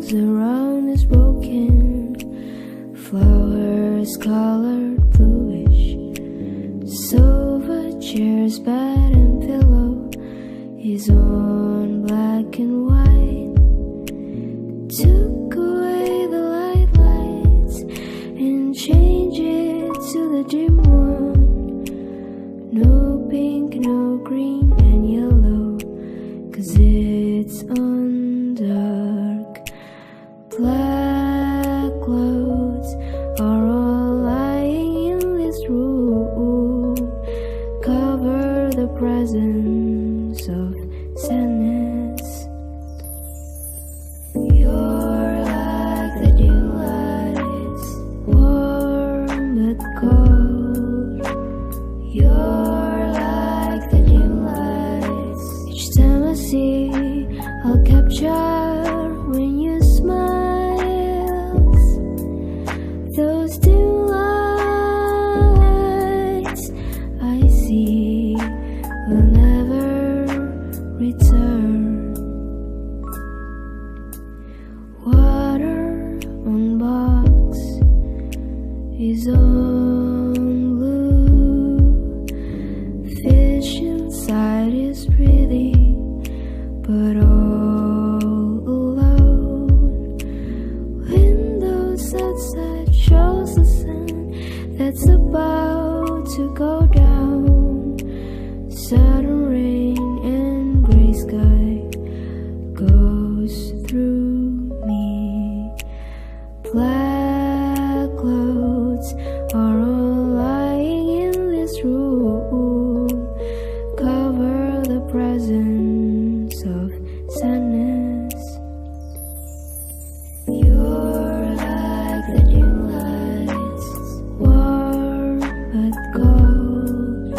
walls around is broken, flowers colored bluish, silver chairs, bed and pillow is on black and white. Took away the lights and changed it to the dim one. No pink, no green and yellow, 'cause it's on dark. Black clouds are all lying in this room, cover the presence of sadness. You're like the dim lights, warm but cold. You're like the dim lights. Each time I see, I'll capture when you smile. Those dim lights I see will never return. Water on box is on blue. Fish inside is pretty, but all alone. Windows outside shows the sun that's about to go down. Sudden rain and gray sky goes through me. Black clouds are all lying in this room, cover the presence of sadness. You're like the dim lights, warm but cold.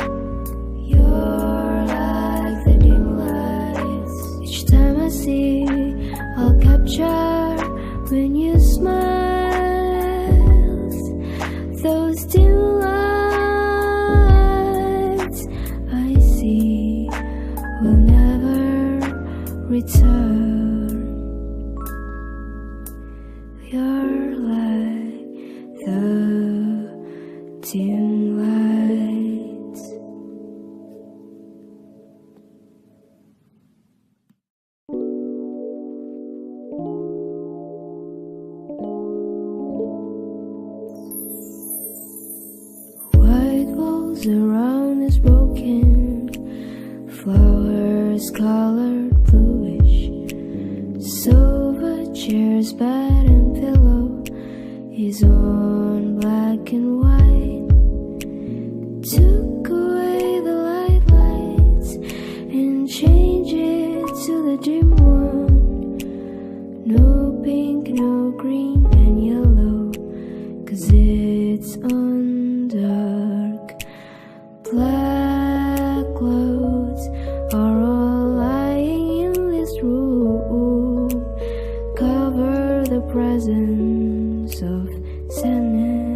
You're like the dim lights. Each time I see, I'll capture when you smile. Those dim lights I see will never return. You're like the dim lights. White walls around is broken, flowers colored bluish, silver chairs, bed and pillow is on black and white. Took away the lights and changed it to the dim one. No pink, no green and yellow, 'cause it's on dark. Black clouds are all lying in this room, cover the presence of sadness.